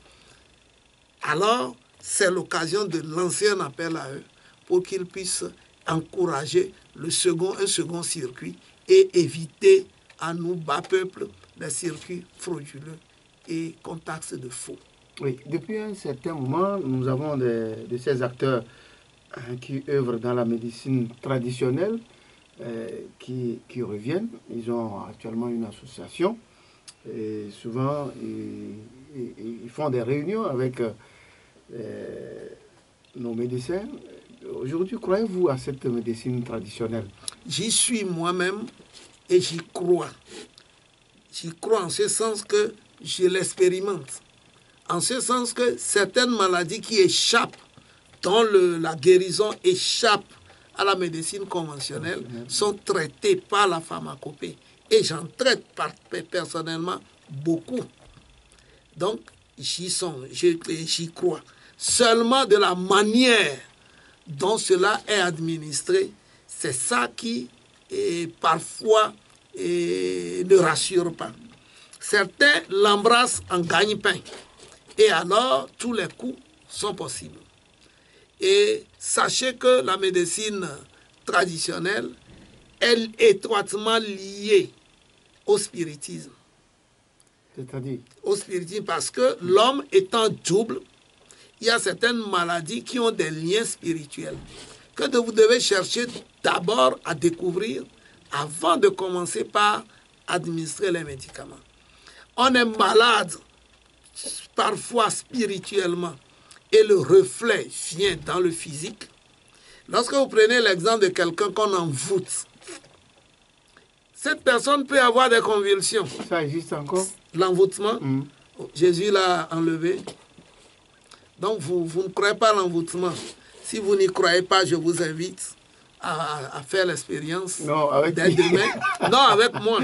Alors, c'est l'occasion de lancer un appel à eux pour qu'ils puissent encourager un second circuit et éviter à nous, bas peuple, les circuits frauduleux et qu'on taxe de faux. Oui, depuis un certain moment, nous avons de ces acteurs qui œuvrent dans la médecine traditionnelle qui reviennent. Ils ont actuellement une association et souvent ils font des réunions avec nos médecins. Aujourd'hui, croyez-vous à cette médecine traditionnelle? J'y suis moi-même et j'y crois. J'y crois en ce sens que je l'expérimente. En ce sens que certaines maladies qui échappent, dont la guérison échappe à la médecine conventionnelle, sont traitées par la pharmacopée. Et j'en traite personnellement beaucoup. Donc, j'y crois. Seulement de la manière dont cela est administré, c'est ça qui parfois ne rassure pas. Certains l'embrassent en gagne-pain. Et alors, tous les coups sont possibles. Et sachez que la médecine traditionnelle, elle est étroitement liée au spiritisme. C'est-à-dire? Au spiritisme, parce que l'homme étant double, il y a certaines maladies qui ont des liens spirituels que vous devez chercher d'abord à découvrir avant de commencer par administrer les médicaments. On est malade parfois spirituellement et le reflet vient dans le physique. Lorsque vous prenez l'exemple de quelqu'un qu'on envoûte, cette personne peut avoir des convulsions. Ça existe encore? L'envoûtement, Jésus l'a enlevé. Donc vous ne croyez pas à l'envoûtement. Si vous n'y croyez pas, je vous invite à faire l'expérience. Non, avec dès demain. Non, avec moi.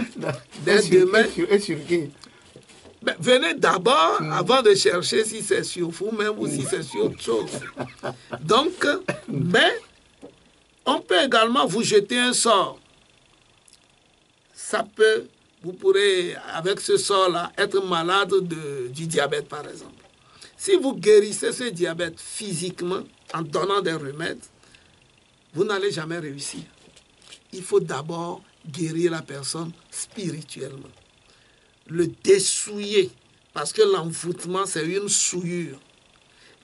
Dès demain. Et sur qui? Ben, venez d'abord avant de chercher si c'est sur vous-même ou si c'est sur autre chose. Donc, mais on peut également vous jeter un sort. Ça peut, vous pourrez, avec ce sort-là, être malade du diabète, par exemple. Si vous guérissez ce diabète physiquement, en donnant des remèdes, vous n'allez jamais réussir. Il faut d'abord guérir la personne spirituellement. Le dessouiller, parce que l'envoûtement, c'est une souillure.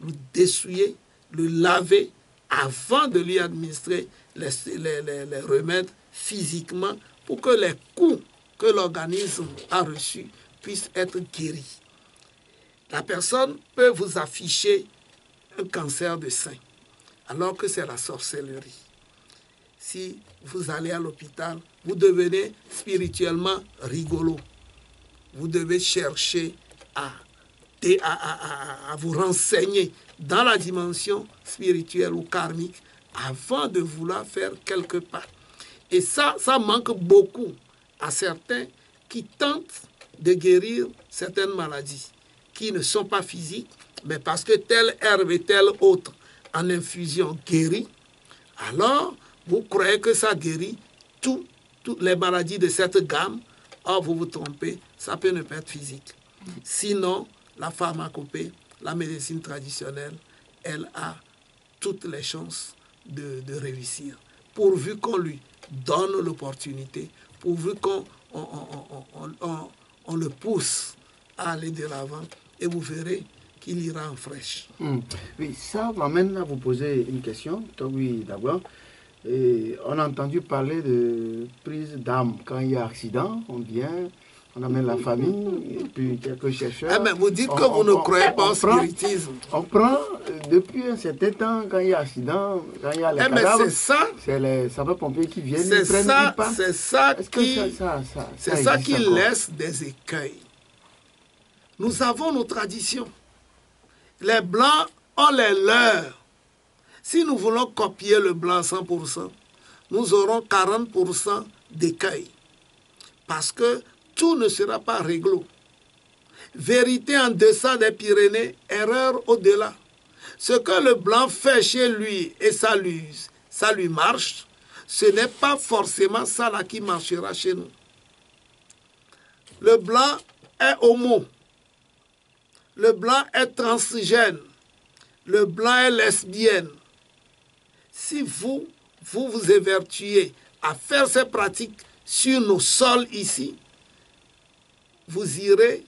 Le dessouiller, le laver, avant de lui administrer les remèdes physiquement, pour que les coups que l'organisme a reçus puissent être guéris. La personne peut vous afficher un cancer de sein, alors que c'est la sorcellerie. Si vous allez à l'hôpital, vous devenez spirituellement rigolo. Vous devez chercher à vous renseigner dans la dimension spirituelle ou karmique avant de vouloir faire quelques pas. Et ça manque beaucoup à certains qui tentent de guérir certaines maladies qui ne sont pas physiques, mais parce que telle herbe et telle autre en infusion guérit, alors vous croyez que ça guérit toutes les maladies de cette gamme. Or, vous vous trompez, ça peut ne pas être physique. Sinon, la pharmacopée, la médecine traditionnelle, elle a toutes les chances de réussir, pourvu qu'on lui donne l'opportunité, pourvu qu'on le pousse à aller de l'avant, et vous verrez qu'il ira en fraîche. Oui, ça m'amène à vous poser une question. Oui, d'abord, on a entendu parler de prise d'âme. Quand il y a accident, on vient, on amène la famille, et puis quelques chercheurs. Ah, mais vous dites que vous ne croyez pas au spiritisme. On prend, depuis un certain temps, quand il y a accident, quand il y a les cadavres, c'est les sapeurs-pompiers qui viennent, ils prennent, ils partent. C'est ça qui laisse des écueils. Nous avons nos traditions. Les Blancs ont les leurs. Si nous voulons copier le Blanc 100%, nous aurons 40% d'écueils. Parce que tout ne sera pas réglo. Vérité en deçà des Pyrénées, erreur au-delà. Ce que le Blanc fait chez lui et ça lui marche, ce n'est pas forcément ça là qui marchera chez nous. Le Blanc est homo. Le Blanc est transgène. Le Blanc est lesbienne. Si vous évertuez à faire ces pratiques sur nos sols ici, vous irez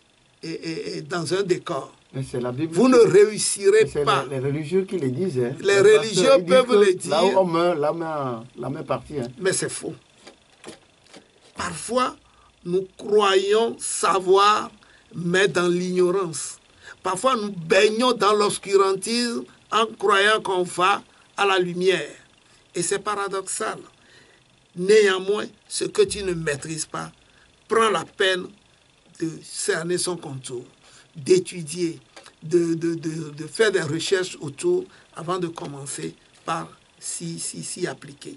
dans un décor. La Bible, vous ne réussirez pas. Les religieux qui le disent. Hein. Les religieux peuvent le dire. Là où on meurt, la main partie. Hein. Mais c'est faux. Parfois, nous croyons savoir, mais dans l'ignorance. Parfois, nous baignons dans l'obscurantisme en croyant qu'on va à la lumière. Et c'est paradoxal. Néanmoins, ce que tu ne maîtrises pas, prends la peine de cerner son contour, d'étudier, de faire des recherches autour avant de commencer par s'y appliquer.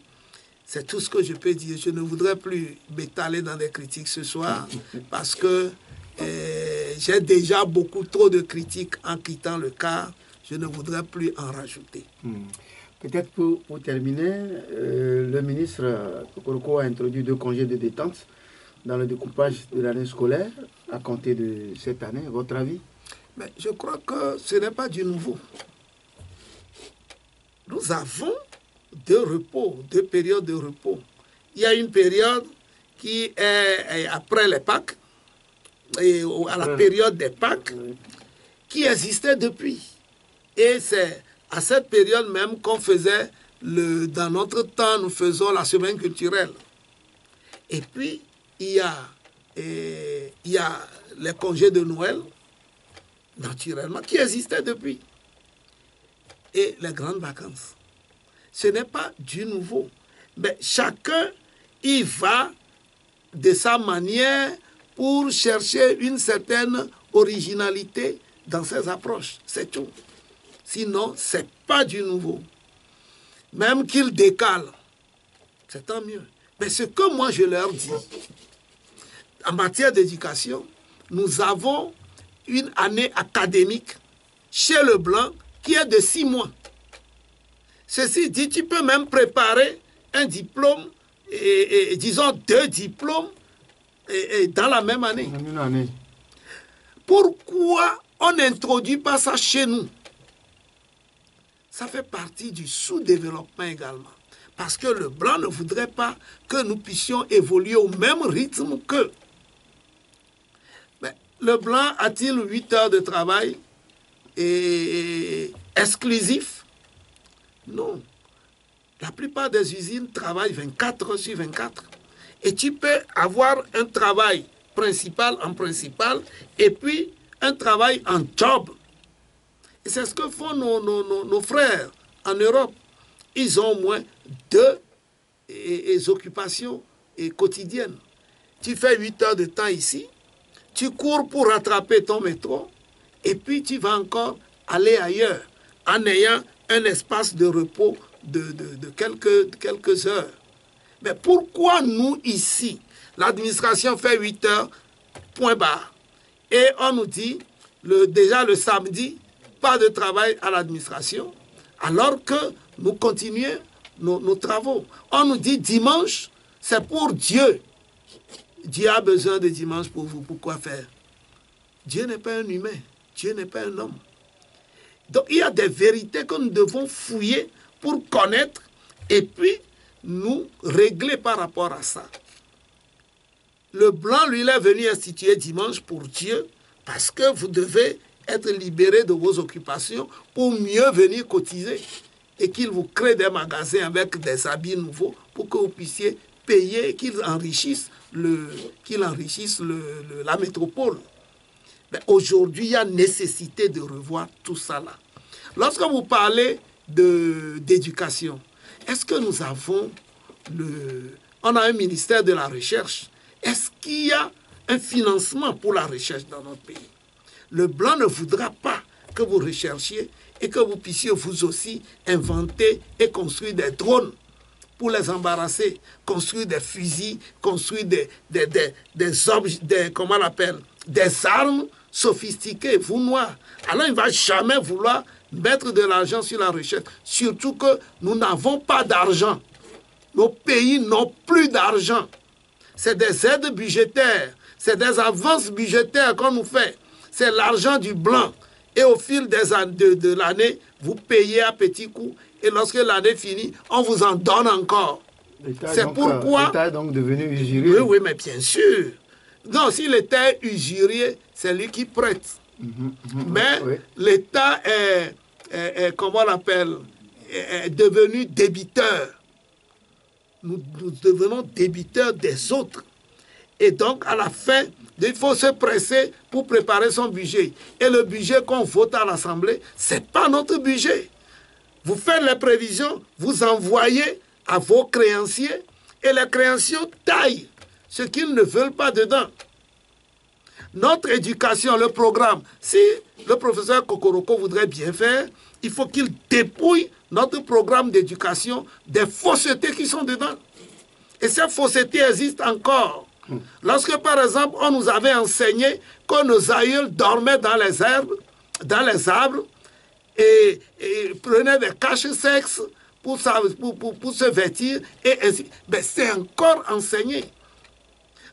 C'est tout ce que je peux dire. Je ne voudrais plus m'étaler dans des critiques ce soir parce que j'ai déjà beaucoup trop de critiques en quittant le car. Je ne voudrais plus en rajouter. Peut-être pour terminer, le ministre Okoroko a introduit 2 congés de détente dans le découpage de l'année scolaire à compter de cette année. Votre avis? Mais je crois que ce n'est pas du nouveau. nous avons deux repos, deux périodes de repos. Il y a une période qui est après les Pâques, et à la période des Pâques, qui existait depuis. Et c'est à cette période même qu'on faisait, dans notre temps, nous faisons la semaine culturelle. Et puis, il y a les congés de Noël, naturellement, qui existaient depuis. Et les grandes vacances. Ce n'est pas du nouveau. Mais chacun y va de sa manière pour chercher une certaine originalité dans ses approches. C'est tout. Sinon, ce n'est pas du nouveau. Même qu'il décale, c'est tant mieux. Mais ce que moi je leur dis, en matière d'éducation, nous avons une année académique chez le blanc qui est de 6 mois. Ceci dit, tu peux même préparer un diplôme, et disons 2 diplômes, dans la même année. Une année. Pourquoi on n'introduit pas ça chez nous? Ça fait partie du sous-développement également. Parce que le blanc ne voudrait pas que nous puissions évoluer au même rythme qu'eux. Mais le blanc a-t-il 8 heures de travail exclusif? Non. La plupart des usines travaillent 24 heures sur 24. Et tu peux avoir un travail principal en principal et puis un travail en job. Et c'est ce que font nos frères en Europe. Ils ont au moins 2 occupations quotidiennes. Tu fais 8 heures de temps ici, tu cours pour rattraper ton métro et puis tu vas encore aller ailleurs en ayant un espace de repos de quelques heures. Mais pourquoi nous, ici, l'administration fait 8 heures, point barre, et on nous dit, déjà le samedi, pas de travail à l'administration, alors que nous continuons nos travaux. On nous dit dimanche, c'est pour Dieu. Dieu a besoin de dimanche pour vous. Pourquoi faire? Dieu n'est pas un humain. Dieu n'est pas un homme. Donc il y a des vérités que nous devons fouiller pour connaître et puis nous régler par rapport à ça. Le blanc, lui, il est venu instituer dimanche pour Dieu parce que vous devez être libéré de vos occupations pour mieux venir cotiser et qu'il vous crée des magasins avec des habits nouveaux pour que vous puissiez payer et qu'il enrichisse, la métropole. Mais aujourd'hui, il y a nécessité de revoir tout ça là. Lorsque vous parlez d'éducation, est-ce que nous avons on a un ministère de la recherche? Est-ce qu'il y a un financement pour la recherche dans notre pays? Le blanc ne voudra pas que vous recherchiez et que vous puissiez vous aussi inventer et construire des drones pour les embarrasser, construire des fusils, construire des armes sophistiquées, vous noirs. Alors il ne va jamais vouloir mettre de l'argent sur la recherche, surtout que nous n'avons pas d'argent. Nos pays n'ont plus d'argent. C'est des aides budgétaires, c'est des avances budgétaires qu'on nous fait. C'est l'argent du blanc. Et au fil de l'année, vous payez à petits coups. Et lorsque l'année finit, on vous en donne encore. C'est pourquoi... L'État est donc devenu usurier. Oui, mais bien sûr. Non, si l'État est usurier, c'est lui qui prête. Mais oui, l'État est comment on l'appelle, est devenu débiteur. Nous devenons débiteurs des autres. Et donc, à la fin, il faut se presser pour préparer son budget. Et le budget qu'on vote à l'Assemblée, ce n'est pas notre budget. Vous faites les prévisions, vous envoyez à vos créanciers, et les créanciers taillent ce qu'ils ne veulent pas dedans. Notre éducation, le programme, si le professeur Kokoroko voudrait bien faire, il faut qu'il dépouille notre programme d'éducation des faussetés qui sont dedans. Et ces faussetés existent encore. Lorsque, par exemple, on nous avait enseigné que nos aïeuls dormaient dans les arbres et prenaient des caches-sexes pour se vêtir, et ainsi. Mais c'est encore enseigné.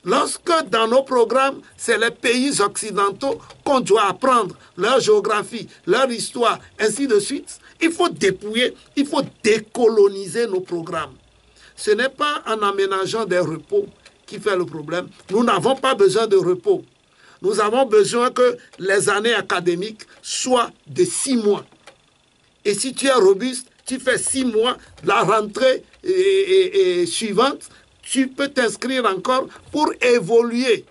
Lorsque dans nos programmes, c'est les pays occidentaux qu'on doit apprendre leur géographie, leur histoire, ainsi de suite, Il faut dépouiller, il faut décoloniser nos programmes. Ce n'est pas en aménageant des repos qui fait le problème. Nous n'avons pas besoin de repos. Nous avons besoin que les années académiques soient de 6 mois. Et si tu es robuste, tu fais 6 mois, la rentrée suivante, tu peux t'inscrire encore pour évoluer.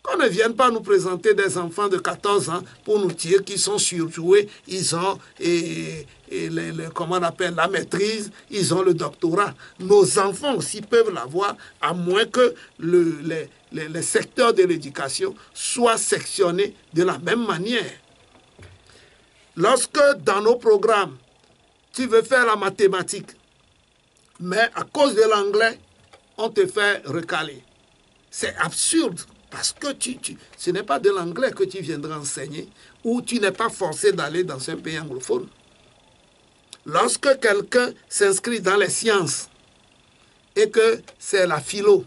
Qu'on ne vienne pas nous présenter des enfants de 14 ans pour nous dire qu'ils sont surjoués, ils ont comment on appelle, la maîtrise, ils ont le doctorat. Nos enfants aussi peuvent l'avoir, à moins que les secteurs de l'éducation soient sectionnés de la même manière. Lorsque dans nos programmes, tu veux faire la mathématique, mais à cause de l'anglais, on te fait recaler. C'est absurde. Parce que ce n'est pas de l'anglais que tu viendras enseigner ou tu n'es pas forcé d'aller dans un pays anglophone. Lorsque quelqu'un s'inscrit dans les sciences et que c'est la philo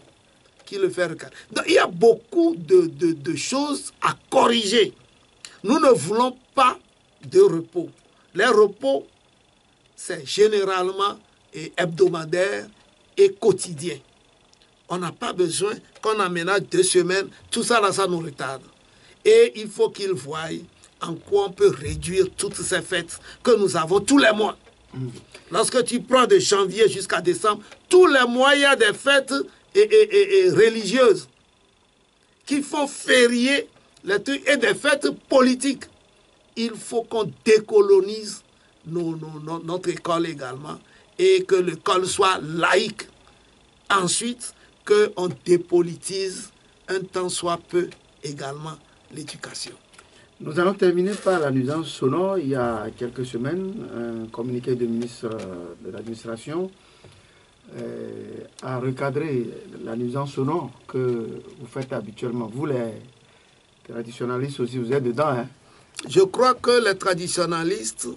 qui le fait recaler. Donc, il y a beaucoup de choses à corriger. Nous ne voulons pas de repos. Les repos, c'est généralement hebdomadaire et quotidien. On n'a pas besoin qu'on aménage 2 semaines. Tout ça, là, ça nous retarde. Et il faut qu'ils voient en quoi on peut réduire toutes ces fêtes que nous avons tous les mois. Lorsque tu prends de janvier jusqu'à décembre, tous les mois, il y a des fêtes religieuses qui font férier les trucs et des fêtes politiques. Il faut qu'on décolonise notre école également et que l'école soit laïque. Ensuite, qu'on dépolitise un tant soit peu également l'éducation. Nous allons terminer par la nuisance sonore. Il y a quelques semaines, un communiqué du ministre de l'administration a recadré la nuisance sonore que vous faites habituellement. Vous, les traditionalistes aussi, vous êtes dedans, hein? Je crois que les traditionalistes,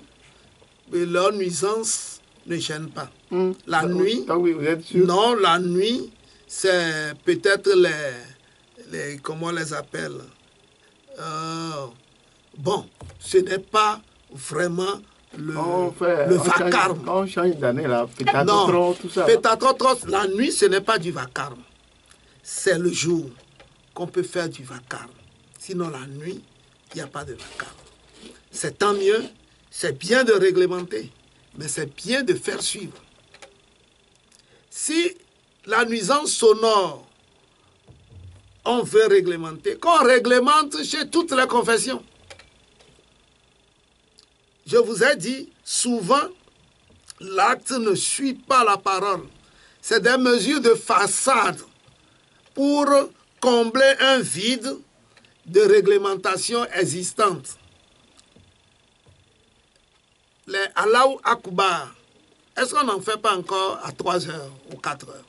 leur nuisance ne gêne pas. La nuit, oui, vous êtes sûr? Non, la nuit, c'est peut-être comment on les appelle? Bon, ce n'est pas vraiment le vacarme. On change d'année là, pétatotron, tout ça. Pétatotron, la nuit, ce n'est pas du vacarme. C'est le jour qu'on peut faire du vacarme. Sinon, la nuit, il n'y a pas de vacarme. C'est tant mieux, c'est bien de réglementer, mais c'est bien de faire suivre. Si la nuisance sonore, on veut réglementer, qu'on réglemente chez toutes les confessions. Je vous ai dit, souvent, l'acte ne suit pas la parole. C'est des mesures de façade pour combler un vide de réglementation existante. Les Allahu Akbar, est-ce qu'on n'en fait pas encore à 3 heures ou 4 heures,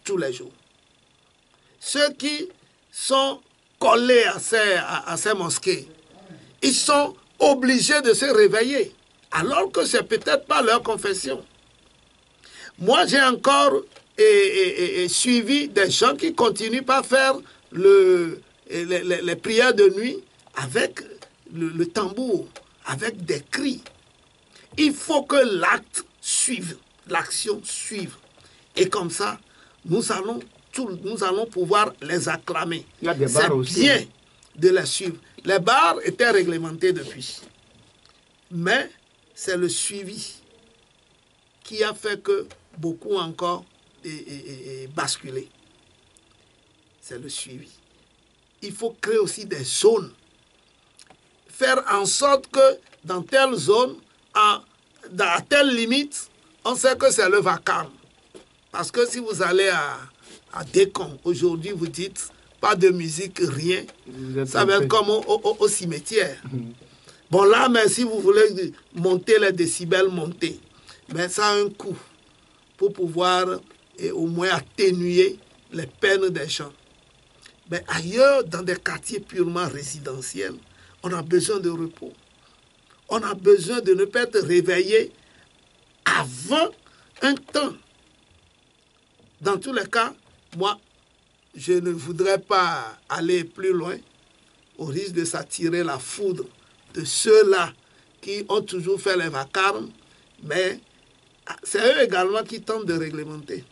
tous les jours? Ceux qui sont collés à ces mosquées, ils sont obligés de se réveiller, alors que ce n'est peut-être pas leur confession. Moi, j'ai encore suivi des gens qui continuent par faire les prières de nuit avec le tambour, avec des cris. Il faut que l'acte suive, l'action suive. Et comme ça, nous allons pouvoir les acclamer. C'est bien de les suivre. Les bars étaient réglementés depuis. Mais c'est le suivi qui a fait que beaucoup encore basculé. C'est le suivi. Il faut créer aussi des zones. Faire en sorte que dans telle zone, à telle limite, on sait que c'est le vacarme. Parce que si vous allez à Décon, aujourd'hui vous dites pas de musique, rien, ça va être comme au cimetière. Bon là, mais si vous voulez monter les décibels, montez. Mais ça a un coût pour pouvoir au moins atténuer les peines des gens. Mais ailleurs, dans des quartiers purement résidentiels, on a besoin de repos. On a besoin de ne pas être réveillé avant un temps. Dans tous les cas, moi, je ne voudrais pas aller plus loin au risque de s'attirer la foudre de ceux-là qui ont toujours fait les vacarmes Mais c'est eux également qui tentent de réglementer.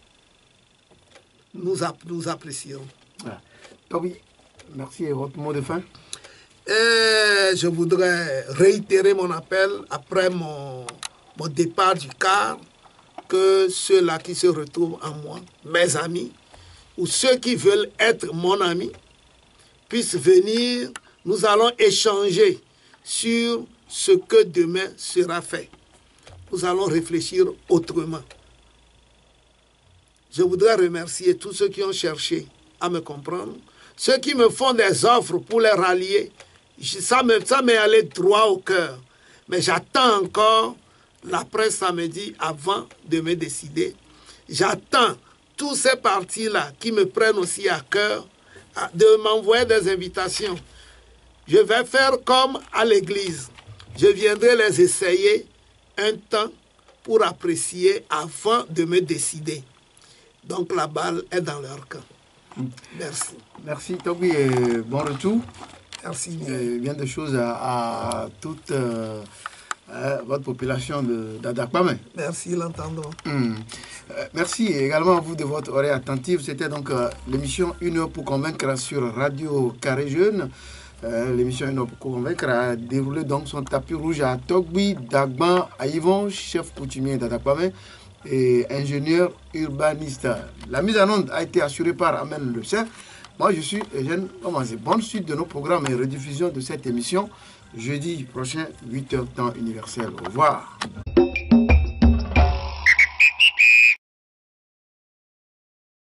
Nous apprécions. Voilà. Toby, merci. Et votre mot de fin? Et je voudrais réitérer mon appel après mon départ du car, que ceux-là qui se retrouvent en moi, mes amis, ou ceux qui veulent être mon ami, puissent venir. Nous allons échanger sur ce que demain sera fait. Nous allons réfléchir autrement. Je voudrais remercier tous ceux qui ont cherché à me comprendre, ceux qui me font des offres pour les rallier. Ça m'est allé droit au cœur. Mais j'attends encore l'après-samedi avant de me décider. J'attends tous ces partis-là qui me prennent aussi à cœur de m'envoyer des invitations. Je vais faire comme à l'église. Je viendrai les essayer un temps pour apprécier avant de me décider. Donc la balle est dans leur camp. Merci. Merci Toby et bon retour. Merci. Bien de choses à toute votre population d'Adakpamé. Merci, l'entendons. Merci également à vous de votre oreille attentive. C'était donc l'émission 1 heure pour convaincre sur Radio Carré Jeune. L'émission 1 heure pour convaincre a déroulé donc son tapis rouge à Togbi Dagban à Yvon, chef coutumier d'Adakpamé et ingénieur urbaniste. La mise en onde a été assurée par Amen Le Saint. Moi, je suis Eugène Omanzé. Bonne suite de nos programmes et rediffusion de cette émission jeudi prochain, 8h temps universel. Au revoir.